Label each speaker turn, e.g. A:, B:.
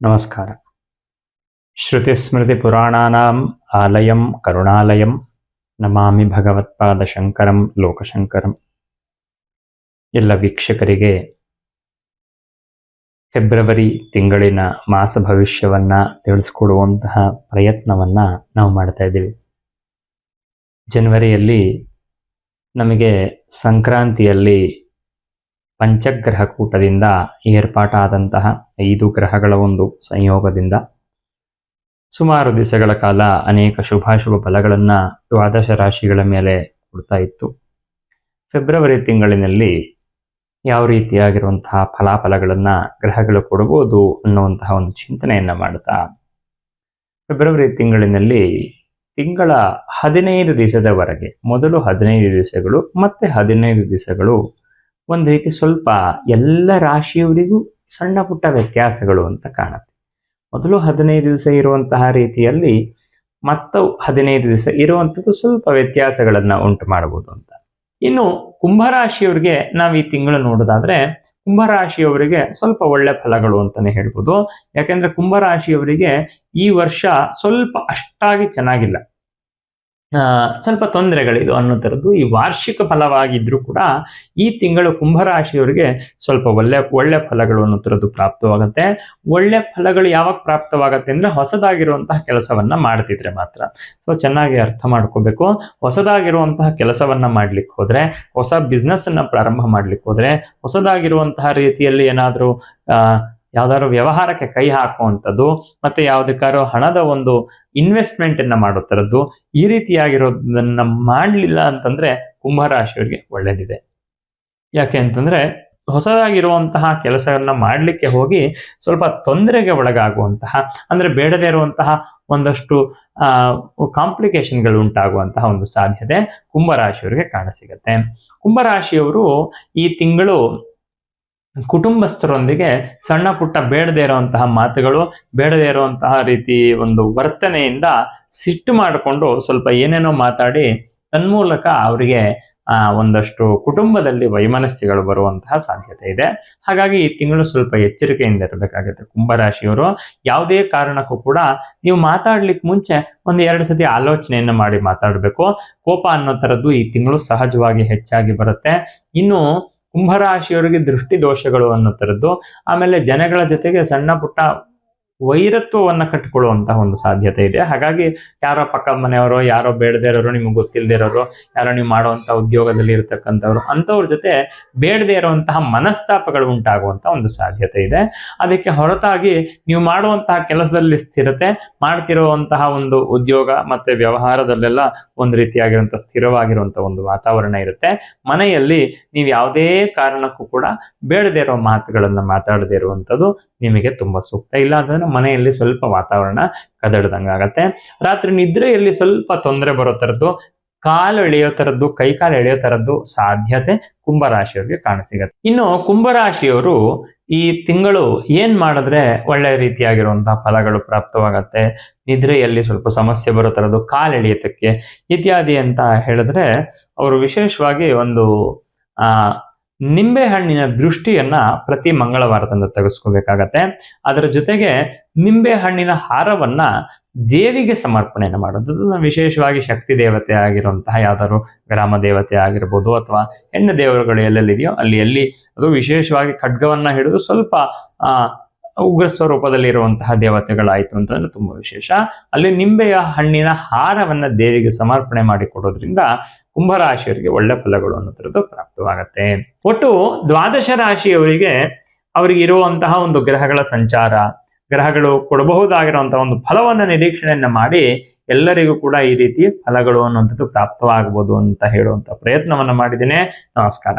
A: ನಮಸ್ಕಾರ. ಶ್ರುತಿಸ್ಮೃತಿ ಪುರಾಣಾನಾಂ ಆಲಯಂ ಕರುಣಾಲಯಂ ನಮಾಮಿ ಭಗವತ್ಪಾದ ಶಂಕರಂ ಲೋಕಶಂಕರಂ. ಎಲ್ಲ ವೀಕ್ಷಕರಿಗೆ ಫೆಬ್ರವರಿ ತಿಂಗಳಿನ ಮಾಸ ಭವಿಷ್ಯವನ್ನ ತಿಳಿಸ್ಕೊಡುವಂತಹ ಪ್ರಯತ್ನವನ್ನ ನಾವು ಮಾಡ್ತಾ ಇದ್ದೀವಿ. ಜನವರಿಯಲ್ಲಿ ನಮಗೆ ಸಂಕ್ರಾಂತಿಯಲ್ಲಿ ಪಂಚಗ್ರಹ ಕೂಟದಿಂದ ಏರ್ಪಾಟಾದಂತಹ 5 ಗ್ರಹಗಳ ಒಂದು ಸಂಯೋಗದಿಂದ ಸುಮಾರು ದಿವಸಗಳ ಕಾಲ ಅನೇಕ ಶುಭಾಶುಭ ಫಲಗಳನ್ನು ದ್ವಾದಶ ರಾಶಿಗಳ ಮೇಲೆ ಕೊಡ್ತಾ ಇತ್ತು. ಫೆಬ್ರವರಿ ತಿಂಗಳಿನಲ್ಲಿ ಯಾವ ರೀತಿಯಾಗಿರುವಂತಹ ಫಲಾಫಲಗಳನ್ನು ಗ್ರಹಗಳು ಕೊಡಬಹುದು ಅನ್ನುವಂತಹ ಒಂದು ಚಿಂತನೆಯನ್ನು ಮಾಡ್ತಾ ಫೆಬ್ರವರಿ ತಿಂಗಳಿನಲ್ಲಿ ತಿಂಗಳ 15 ದಿವಸದವರೆಗೆ ಮೊದಲು 15 ದಿವಸಗಳು ಮತ್ತೆ 15 ದಿವಸಗಳು ಒಂದು ರೀತಿ ಸ್ವಲ್ಪ ಎಲ್ಲ ರಾಶಿಯವರಿಗೂ ಸಣ್ಣ ಪುಟ್ಟ ವ್ಯತ್ಯಾಸಗಳು ಅಂತ ಕಾಣುತ್ತೆ. ಮೊದಲು 15 ದಿವಸ ಇರುವಂತಹ ರೀತಿಯಲ್ಲಿ ಮತ್ತು 15 ದಿವಸ ಇರುವಂಥದ್ದು ಸ್ವಲ್ಪ ವ್ಯತ್ಯಾಸಗಳನ್ನು ಉಂಟು ಮಾಡಬಹುದು ಅಂತ. ಇನ್ನು ಕುಂಭರಾಶಿಯವರಿಗೆ ನಾವು ಈ ತಿಂಗಳು ನೋಡೋದಾದ್ರೆ ಕುಂಭರಾಶಿಯವರಿಗೆ ಸ್ವಲ್ಪ ಒಳ್ಳೆ ಫಲಗಳು ಅಂತಾನೆ ಹೇಳ್ಬೋದು. ಯಾಕೆಂದ್ರೆ ಕುಂಭರಾಶಿಯವರಿಗೆ ಈ ವರ್ಷ ಸ್ವಲ್ಪ ಅಷ್ಟಾಗಿ ಚೆನ್ನಾಗಿಲ್ಲ, ಸ್ವಲ್ಪ ತೊಂದರೆಗಳಿದು ಅನ್ನೋ ಥರದ್ದು ಈ ವಾರ್ಷಿಕ ಫಲವಾಗಿದ್ರೂ ಕೂಡ ಈ ತಿಂಗಳು ಕುಂಭರಾಶಿಯವರಿಗೆ ಸ್ವಲ್ಪ ಒಳ್ಳೆ ಫಲಗಳು ಅನ್ನೋ ಥರದ್ದು ಪ್ರಾಪ್ತವಾಗುತ್ತೆ. ಒಳ್ಳೆ ಫಲಗಳು ಯಾವಾಗ ಪ್ರಾಪ್ತವಾಗುತ್ತೆ ಅಂದ್ರೆ ಹೊಸದಾಗಿರುವಂತಹ ಕೆಲಸವನ್ನ ಮಾಡ್ತಿದ್ರೆ ಮಾತ್ರ. ಸೊ ಚೆನ್ನಾಗಿ ಅರ್ಥ ಮಾಡ್ಕೋಬೇಕು. ಹೊಸದಾಗಿರುವಂತಹ ಕೆಲಸವನ್ನ ಮಾಡ್ಲಿಕ್ಕೆ ಹೋದ್ರೆ, ಹೊಸ ಬಿಸ್ನೆಸ್ ಅನ್ನ ಪ್ರಾರಂಭ ಮಾಡ್ಲಿಕ್ಕೆ ಹೋದ್ರೆ, ಹೊಸದಾಗಿರುವಂತಹ ರೀತಿಯಲ್ಲಿ ಏನಾದರೂ ಯಾವ್ದಾದ್ರು ವ್ಯವಹಾರಕ್ಕೆ ಕೈ ಹಾಕುವಂಥದ್ದು ಮತ್ತೆ ಯಾವುದಕ್ಕಾದ್ರೂ ಹಣದ ಒಂದು ಇನ್ವೆಸ್ಟ್ಮೆಂಟ್ ಅನ್ನ ಮಾಡೋ ಥರದ್ದು ಈ ರೀತಿಯಾಗಿರೋದನ್ನ ಮಾಡಲಿಲ್ಲ ಅಂತಂದ್ರೆ ಕುಂಭರಾಶಿಯವರಿಗೆ ಒಳ್ಳೇದಿದೆ. ಯಾಕೆ ಅಂತಂದ್ರೆ ಹೊಸದಾಗಿರುವಂತಹ ಕೆಲಸವನ್ನ ಮಾಡಲಿಕ್ಕೆ ಹೋಗಿ ಸ್ವಲ್ಪ ತೊಂದರೆಗೆ ಒಳಗಾಗುವಂತಹ, ಅಂದ್ರೆ ಬೇಡದೇ ಇರುವಂತಹ ಒಂದಷ್ಟು ಕಾಂಪ್ಲಿಕೇಶನ್ಗಳು ಉಂಟಾಗುವಂತಹ ಒಂದು ಸಾಧ್ಯತೆ ಕುಂಭರಾಶಿಯವರಿಗೆ ಕಾಣಸಿಗತ್ತೆ. ಕುಂಭರಾಶಿಯವರು ಈ ತಿಂಗಳು ಕುಟುಂಬಸ್ಥರೊಂದಿಗೆ ಸಣ್ಣ ಪುಟ್ಟ ಬೇಡದೇ ಇರುವಂತಹ ಮಾತುಗಳು, ಬೇಡದೇ ಇರುವಂತಹ ರೀತಿ ಒಂದು ವರ್ತನೆಯಿಂದ ಸಿಟ್ಟು ಮಾಡಿಕೊಂಡು ಸ್ವಲ್ಪ ಏನೇನೋ ಮಾತಾಡಿ ತನ್ಮೂಲಕ ಅವರಿಗೆ ಒಂದಷ್ಟು ಕುಟುಂಬದಲ್ಲಿ ವೈಮನಸ್ಯಗಳು ಬರುವಂತಹ ಸಾಧ್ಯತೆ ಇದೆ. ಹಾಗಾಗಿ ಈ ತಿಂಗಳು ಸ್ವಲ್ಪ ಎಚ್ಚರಿಕೆಯಿಂದ ಇರಬೇಕಾಗುತ್ತೆ. ಕುಂಭರಾಶಿಯವರು ಯಾವುದೇ ಕಾರಣಕ್ಕೂ ಕೂಡ ನೀವು ಮಾತಾಡ್ಲಿಕ್ಕೆ ಮುಂಚೆ 1-2 ಸತಿ ಆಲೋಚನೆಯನ್ನು ಮಾಡಿ ಮಾತಾಡಬೇಕು. ಕೋಪ ಅನ್ನೋ ಥರದ್ದು ಈ ತಿಂಗಳು ಸಹಜವಾಗಿ ಹೆಚ್ಚಾಗಿ ಬರುತ್ತೆ. ಇನ್ನು ಕುಂಭರಾಶಿಯವರಿಗೆ ದೃಷ್ಟಿ ದೋಷಗಳು ಅನ್ನೋ ಥರದ್ದು, ಆಮೇಲೆ ಜನಗಳ ಜೊತೆಗೆ ಸಣ್ಣ ಪುಟ್ಟ ವೈರತ್ವವನ್ನು ಕಟ್ಟಿಕೊಳ್ಳುವಂತಹ ಒಂದು ಸಾಧ್ಯತೆ ಇದೆ. ಹಾಗಾಗಿ ಯಾರೋ ಪಕ್ಕದ ಮನೆಯವರು, ಯಾರೋ ಬೇಡದೇ ಇರೋರು, ನಿಮ್ಗೆ ಗೊತ್ತಿಲ್ಲದೆ ಇರೋರು, ಯಾರೋ ನೀವು ಮಾಡುವಂಥ ಉದ್ಯೋಗದಲ್ಲಿ ಇರತಕ್ಕಂಥವ್ರು, ಅಂಥವ್ರ ಜೊತೆ ಬೇಡದೇ ಇರುವಂತಹ ಮನಸ್ತಾಪಗಳು ಉಂಟಾಗುವಂಥ ಒಂದು ಸಾಧ್ಯತೆ ಇದೆ. ಅದಕ್ಕೆ ಹೊರತಾಗಿ ನೀವು ಮಾಡುವಂತಹ ಕೆಲಸದಲ್ಲಿ ಸ್ಥಿರತೆ, ಮಾಡ್ತಿರುವಂತಹ ಒಂದು ಉದ್ಯೋಗ ಮತ್ತೆ ವ್ಯವಹಾರದಲ್ಲೆಲ್ಲ ಒಂದು ರೀತಿಯಾಗಿರುವಂಥ ಸ್ಥಿರವಾಗಿರುವಂಥ ಒಂದು ವಾತಾವರಣ ಇರುತ್ತೆ. ಮನೆಯಲ್ಲಿ ನೀವು ಯಾವುದೇ ಕಾರಣಕ್ಕೂ ಕೂಡ ಬೇಡದೇ ಇರೋ ಮಾತುಗಳನ್ನು ಮಾತಾಡದೇ ಇರುವಂಥದ್ದು ನಿಮಗೆ ತುಂಬಾ ಸೂಕ್ತ. ಇಲ್ಲ ಅಂತಂದ್ರೆ ಮನೆಯಲ್ಲಿ ಸ್ವಲ್ಪ ವಾತಾವರಣ ಕದಡ್ದಂಗಾಗತ್ತೆ. ರಾತ್ರಿ ನಿದ್ರೆಯಲ್ಲಿ ಸ್ವಲ್ಪ ತೊಂದರೆ ಬರೋ ಥರದ್ದು, ಕಾಲು ಎಳೆಯೋ ಥರದ್ದು, ಕೈಕಾಲು ಎಳೆಯೋ ಥರದ್ದು ಸಾಧ್ಯತೆ ಕುಂಭರಾಶಿಯವರಿಗೆ ಕಾಣಸಿಗತ್ತೆ. ಇನ್ನು ಕುಂಭರಾಶಿಯವರು ಈ ತಿಂಗಳು ಏನ್ ಮಾಡಿದ್ರೆ ಒಳ್ಳೆ ರೀತಿಯಾಗಿರುವಂತಹ ಫಲಗಳು ಪ್ರಾಪ್ತವಾಗತ್ತೆ, ನಿದ್ರೆಯಲ್ಲಿ ಸ್ವಲ್ಪ ಸಮಸ್ಯೆ ಬರೋ ಥರದ್ದು, ಕಾಲು ಎಳೆಯೋದಕ್ಕೆ ಇತ್ಯಾದಿ ಅಂತ ಹೇಳಿದ್ರೆ ಅವರು ವಿಶೇಷವಾಗಿ ಒಂದು ನಿಂಬೆ ಹಣ್ಣಿನ ದೃಷ್ಟಿಯನ್ನ ಪ್ರತಿ ಮಂಗಳವಾರದಂದು ತೆಗೆಸ್ಕೋಬೇಕಾಗತ್ತೆ. ಅದರ ಜೊತೆಗೆ ನಿಂಬೆ ಹಣ್ಣಿನ ಹಾರವನ್ನ ದೇವಿಗೆ ಸಮರ್ಪಣೆಯನ್ನು ಮಾಡೋದು. ವಿಶೇಷವಾಗಿ ಶಕ್ತಿ ದೇವತೆ ಆಗಿರುವಂತಹ ಯಾವ್ದಾದ್ರು ಗ್ರಾಮ ದೇವತೆ ಆಗಿರ್ಬೋದು ಅಥವಾ ಹೆಣ್ಣು ದೇವರುಗಳು ಎಲ್ಲೆಲ್ಲಿದೆಯೋ ಅಲ್ಲಿ ಅದು ವಿಶೇಷವಾಗಿ ಖಡ್ಗವನ್ನ ಹಿಡಿದು ಸ್ವಲ್ಪ ಉಗ್ರ ಸ್ವರೂಪದಲ್ಲಿ ಇರುವಂತಹ ದೇವತೆಗಳಾಯ್ತು ಅಂತಂದ್ರೆ ತುಂಬಾ ವಿಶೇಷ. ಅಲ್ಲಿ ನಿಂಬೆಯ ಹಣ್ಣಿನ ಹಾರವನ್ನ ದೇವಿಗೆ ಸಮರ್ಪಣೆ ಮಾಡಿ ಕೊಡೋದ್ರಿಂದ ಕುಂಭರಾಶಿಯವರಿಗೆ ಒಳ್ಳೆ ಫಲಗಳು ಅನ್ನೋದ್ರದ್ದು ಪ್ರಾಪ್ತವಾಗತ್ತೆ. ಒಟ್ಟು ದ್ವಾದಶ ರಾಶಿಯವರಿಗೆ ಅವರಿಗೆ ಇರುವಂತಹ ಒಂದು ಗ್ರಹಗಳ ಸಂಚಾರ, ಗ್ರಹಗಳು ಕೊಡಬಹುದಾಗಿರುವಂತಹ ಒಂದು ಫಲವನ್ನ ನಿರೀಕ್ಷಣೆಯನ್ನ ಮಾಡಿ ಎಲ್ಲರಿಗೂ ಕೂಡ ಈ ರೀತಿ ಫಲಗಳು ಅನ್ನುವಂಥದ್ದು ಪ್ರಾಪ್ತವಾಗಬಹುದು ಅಂತ ಹೇಳುವಂತ ಪ್ರಯತ್ನವನ್ನ ಮಾಡಿದ್ದೇನೆ. ನಮಸ್ಕಾರ.